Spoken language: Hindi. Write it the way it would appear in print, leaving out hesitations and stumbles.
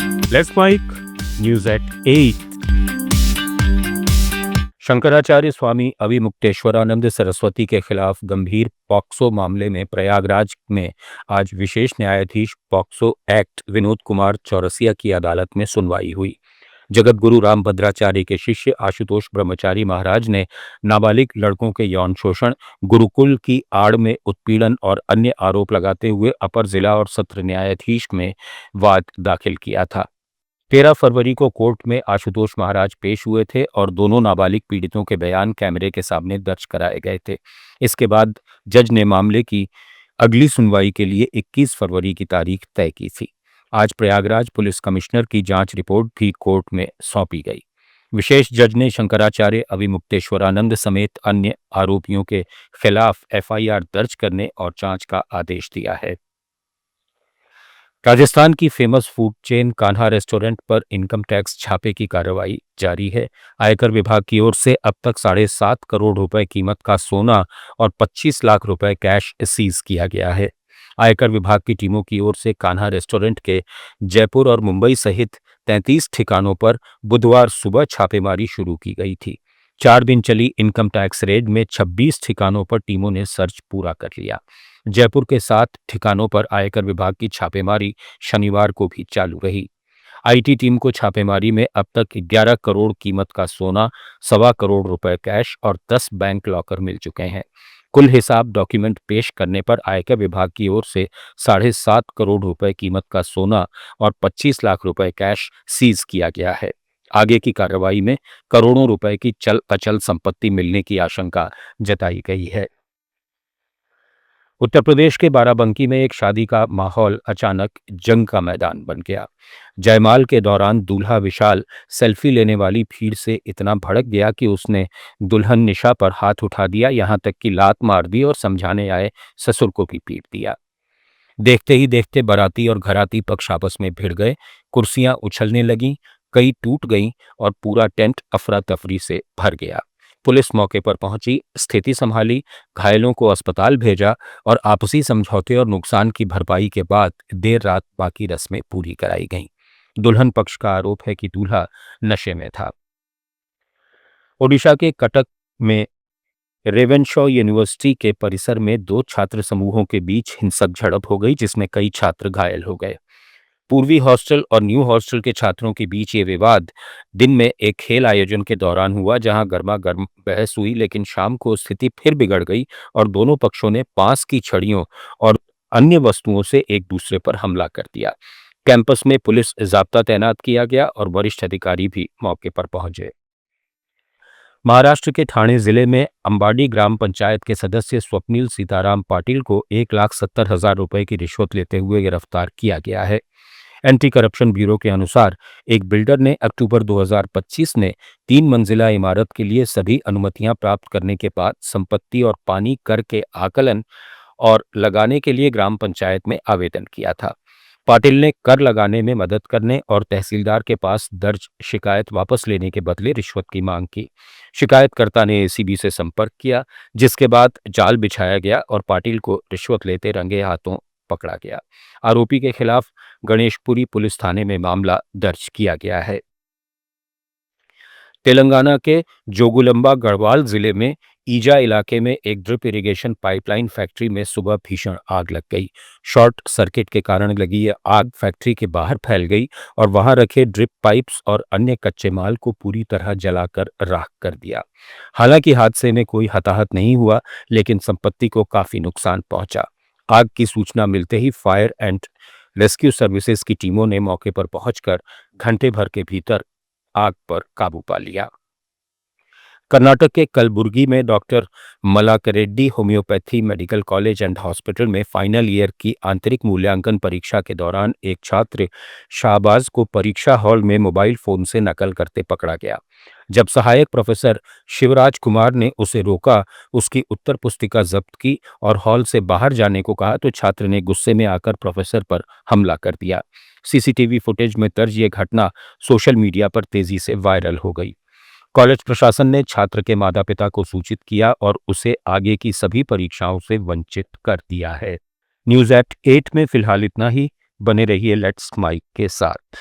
Let's mike news at 8। Shankaracharya Swami Avimukteshwaranand Saraswati के खिलाफ गंभीर पॉक्सो मामले में प्रयागराज में आज विशेष न्यायाधीश पॉक्सो एक्ट विनोद कुमार चौरसिया की अदालत में सुनवाई हुई। जगत गुरु रामभद्राचार्य के शिष्य आशुतोष ब्रह्मचारी महाराज ने नाबालिग लड़कों के यौन शोषण, गुरुकुल की आड़ में उत्पीड़न और अन्य आरोप लगाते हुए अपर जिला और सत्र न्यायाधीश में वाद दाखिल किया था। 13 फरवरी को कोर्ट में आशुतोष महाराज पेश हुए थे और दोनों नाबालिग पीड़ितों के बयान कैमरे के सामने दर्ज कराए गए थे। इसके बाद जज ने मामले की अगली सुनवाई के लिए 21 फरवरी की तारीख तय की थी। आज प्रयागराज पुलिस कमिश्नर की जांच रिपोर्ट भी कोर्ट में सौंपी गई। विशेष जज ने शंकराचार्य अविमुक्तेश्वरानंद समेत अन्य आरोपियों के खिलाफ एफआईआर दर्ज करने और जांच का आदेश दिया है। राजस्थान की famous food chain Kanha restaurant पर इनकम टैक्स छापे की कार्रवाई जारी है। आयकर विभाग की ओर से अब तक 7.5 करोड़ रुपए कीमत का सोना और 25 लाख रुपए कैश सीज किया गया है। आयकर विभाग की टीमों की ओर से कान्हा रेस्टोरेंट के जयपुर और मुंबई सहित 33 ठिकानों पर बुधवार सुबह छापेमारी शुरू की गई थी। 4 दिन चली इनकम टैक्स रेड में 26 ठिकानों पर टीमों ने सर्च पूरा कर लिया। जयपुर के 7 ठिकानों पर आयकर विभाग की छापेमारी शनिवार को भी चालू रही। आईटी टीम को छापेमारी में अब तक 11 करोड़ कीमत का सोना, 1.25 करोड़ रुपए कैश और 10 बैंक लॉकर मिल चुके हैं। कुल हिसाब डॉक्यूमेंट पेश करने पर आयकर विभाग की ओर से 7.5 करोड़ रुपए कीमत का सोना और 25 लाख रुपए कैश सीज किया गया है। आगे की कार्रवाई में करोड़ों रुपए की चल अचल संपत्ति मिलने की आशंका जताई गई है। उत्तर प्रदेश के बाराबंकी में एक शादी का माहौल अचानक जंग का मैदान बन गया। जयमाल के दौरान दूल्हा विशाल सेल्फी लेने वाली भीड़ से इतना भड़क गया कि उसने दुल्हन निशा पर हाथ उठा दिया, यहां तक कि लात मार दी और समझाने आए ससुर को भी पीट दिया। देखते ही देखते बाराती और घराती पक्ष आपस में भिड़ गए। कुर्सियां उछलने लगीं, कई टूट गईं और पूरा टेंट अफरा तफरी से भर गया। पुलिस मौके पर पहुंची, स्थिति संभाली, घायलों को अस्पताल भेजा और आपसी समझौते और नुकसान की भरपाई के बाद देर रात बाकी रस्में पूरी कराई गईं। दुल्हन पक्ष का आरोप है कि दूल्हा नशे में था। ओडिशा के कटक में रेवेनशॉ यूनिवर्सिटी के परिसर में 2 छात्र समूहों के बीच हिंसक झड़प हो गई, जिसमें कई छात्र घायल हो गए। पूर्वी हॉस्टल और न्यू हॉस्टल के छात्रों के बीच ये विवाद दिन में एक खेल आयोजन के दौरान हुआ, जहां गर्मा गर्म बहस हुई, लेकिन शाम को स्थिति फिर बिगड़ गई और दोनों पक्षों ने बांस की छड़ियों और अन्य वस्तुओं से एक दूसरे पर हमला कर दिया। कैंपस में पुलिस जाब्ता तैनात किया गया और वरिष्ठ अधिकारी भी मौके पर पहुंचे। महाराष्ट्र के ठाणे जिले में अंबाडी ग्राम पंचायत के सदस्य स्वप्निल सीताराम पाटिल को 1,70,000 रुपए की रिश्वत लेते हुए गिरफ्तार किया गया है। एंटी करप्शन ब्यूरो के अनुसार एक बिल्डर ने अक्टूबर 2025 में 3 मंजिला इमारत के लिए सभी अनुमतियां प्राप्त करने के बाद संपत्ति और पानी कर के आकलन और लगाने के लिए ग्राम पंचायत में आवेदन किया था। पाटिल ने कर लगाने में मदद करने और तहसीलदार के पास दर्ज शिकायत वापस लेने के बदले रिश्वत की मांग की। शिकायतकर्ता ने एसीबी से संपर्क किया, जिसके बाद जाल बिछाया गया और पाटिल को रिश्वत लेते रंगे हाथों पकड़ा गया। आरोपी के खिलाफ गणेशपुरी पुलिस थाने में मामला दर्ज किया गया है। तेलंगाना के जोगुलंबा गढ़वाल जिले में ईजा इलाके में एक ड्रिप इरिगेशन पाइपलाइन फैक्ट्री में सुबह भीषण आग लग गई। शॉर्ट सर्किट के कारण लगी यह आग फैक्ट्री के बाहर फैल गई और वहां रखे ड्रिप पाइप्स और अन्य कच्चे माल को पूरी तरह जलाकर राख कर दिया। हालांकि हादसे में कोई हताहत नहीं हुआ, लेकिन संपत्ति को काफी नुकसान पहुंचा। आग की सूचना मिलते ही फायर एंड रेस्क्यू सर्विसेज की टीमों ने मौके पर पहुंचकर घंटे भर के भीतर आग पर काबू पा लिया। कर्नाटक के कलबुर्गी में doctor Malakareddy homoeopathy medical college and hospital में फाइनल ईयर की आंतरिक मूल्यांकन परीक्षा के दौरान एक छात्र शाहबाज को परीक्षा हॉल में मोबाइल फोन से नकल करते पकड़ा गया। जब सहायक प्रोफेसर शिवराज कुमार ने उसे रोका, उसकी उत्तर पुस्तिका जब्त की और हॉल से बाहर जाने को कहा, तो छात्र ने गुस्से में आकर प्रोफेसर पर हमला कर दिया। सीसीटीवी फुटेज में दर्ज ये घटना सोशल मीडिया पर तेजी से वायरल हो गई। कॉलेज प्रशासन ने छात्र के माता पिता को सूचित किया और उसे आगे की सभी परीक्षाओं से वंचित कर दिया है। न्यूज़ एट 8 में फिलहाल इतना ही। बने रहिए लेट्स माइक के साथ।